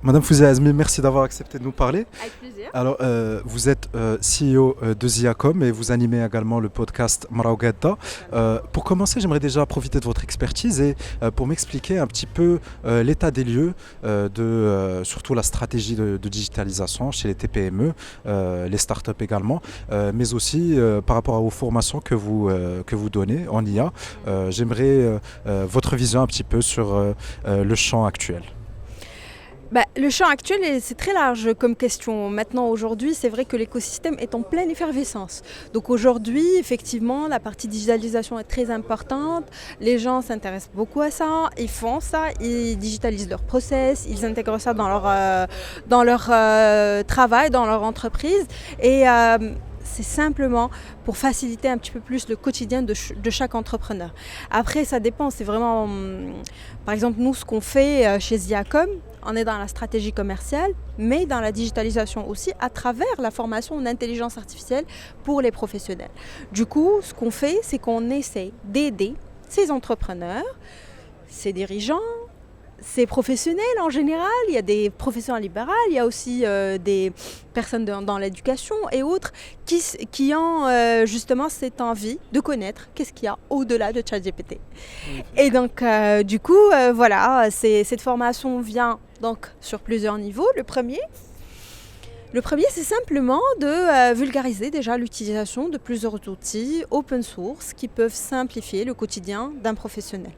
Madame Fouzia Azmi, merci d'avoir accepté de nous parler. Avec plaisir. Alors, vous êtes CEO de Ziacom et vous animez également le podcast Maraougadda. Pour commencer, j'aimerais déjà profiter de votre expertise et pour m'expliquer un petit peu l'état des lieux de surtout la stratégie de digitalisation chez les TPME, les startups également, mais aussi par rapport aux formations que vous donnez en IA. J'aimerais votre vision un petit peu sur le champ actuel. Le champ actuel, c'est très large comme question. Maintenant, aujourd'hui, c'est vrai que l'écosystème est en pleine effervescence. Donc aujourd'hui, effectivement, la partie digitalisation est très importante. Les gens s'intéressent beaucoup à ça. Ils font ça, ils digitalisent leur process, ils intègrent ça dans leur travail, dans leur entreprise. Et c'est simplement pour faciliter un petit peu plus le quotidien de chaque entrepreneur. Après, ça dépend. C'est vraiment, par exemple, nous, ce qu'on fait chez Ziacom, on est dans la stratégie commerciale, mais dans la digitalisation aussi, à travers la formation en intelligence artificielle pour les professionnels. Du coup, ce qu'on fait, c'est qu'on essaie d'aider ces entrepreneurs, ces dirigeants, ces professionnels en général. Il y a des professions libérales, il y a aussi des personnes dans l'éducation et autres qui ont justement cette envie de connaître qu'est-ce qu'il y a au-delà de ChatGPT. Et donc, du coup, voilà, cette formation vient donc sur plusieurs niveaux. Le premier, c'est simplement de vulgariser déjà l'utilisation de plusieurs outils open source qui peuvent simplifier le quotidien d'un professionnel.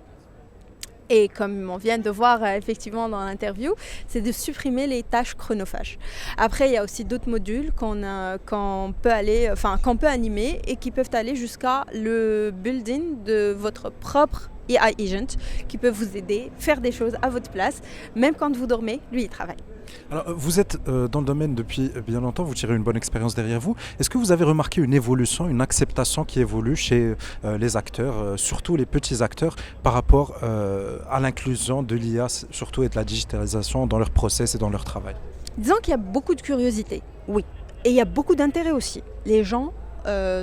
Et comme on vient de voir effectivement dans l'interview, c'est de supprimer les tâches chronophages. Après, il y a aussi d'autres modules qu'on peut animer et qui peuvent aller jusqu'à le building de votre propre AI agent qui peut vous aider, faire des choses à votre place, même quand vous dormez, lui il travaille. Alors, vous êtes dans le domaine depuis bien longtemps, vous tirez une bonne expérience derrière vous. Est-ce que vous avez remarqué une évolution, une acceptation qui évolue chez les acteurs, surtout les petits acteurs, par rapport à l'inclusion de l'IA, surtout et de la digitalisation dans leur process et dans leur travail? Disons qu'il y a beaucoup de curiosité, oui. Et il y a beaucoup d'intérêt aussi. Les gens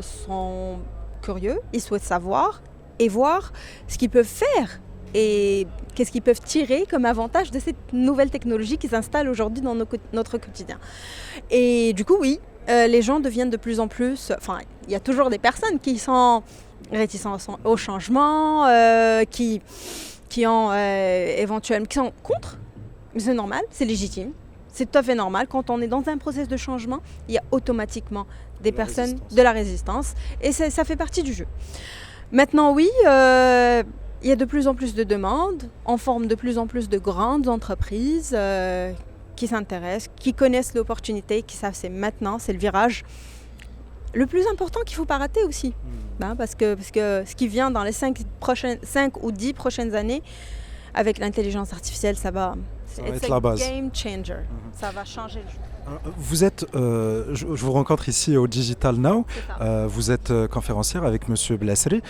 sont curieux, ils souhaitent savoir et voir ce qu'ils peuvent faire et qu'est-ce qu'ils peuvent tirer comme avantage de cette nouvelle technologie qui s'installe aujourd'hui dans notre quotidien. Et du coup, oui, les gens deviennent de plus en plus... Enfin, il y a toujours des personnes qui sont réticentes au changement, qui sont contre. C'est normal, c'est légitime. C'est tout à fait normal. Quand on est dans un processus de changement, il y a automatiquement des personnes de la résistance. Et ça fait partie du jeu. Maintenant, oui, il y a de plus en plus de demandes. On forme de plus en plus de grandes entreprises qui s'intéressent, qui connaissent l'opportunité, qui savent c'est maintenant, c'est le virage. Le plus important qu'il ne faut pas rater aussi. Parce que ce qui vient dans les 5 ou 10 prochaines années, avec l'intelligence artificielle, ça va être la base. Game changer. Ça va changer le jeu. Vous êtes, je vous rencontre ici au Digital Now, vous êtes conférencière avec Monsieur Blesseri.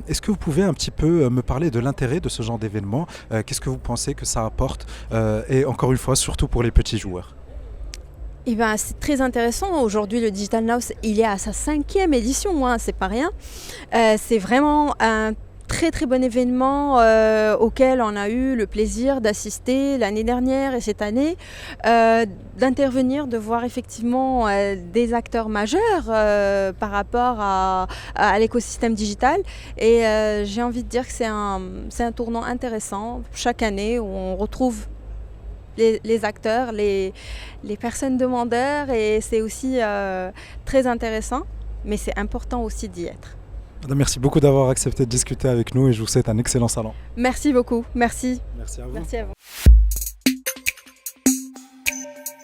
Est-ce que vous pouvez un petit peu me parler de l'intérêt de ce genre d'événement? Qu'est-ce que vous pensez que ça apporte? Et encore une fois, surtout pour les petits joueurs. Eh ben, c'est très intéressant. Aujourd'hui, le Digital Now, il est à sa 5e édition, c'est pas rien. C'est vraiment un très très bon événement auquel on a eu le plaisir d'assister l'année dernière et cette année, d'intervenir, de voir effectivement des acteurs majeurs par rapport à l'écosystème digital. Et j'ai envie de dire que c'est un tournant intéressant chaque année où on retrouve les acteurs, les personnes demandeurs, et c'est aussi très intéressant, mais c'est important aussi d'y être. Merci beaucoup d'avoir accepté de discuter avec nous et je vous souhaite un excellent salon. Merci beaucoup, merci. Merci à vous. Merci à vous.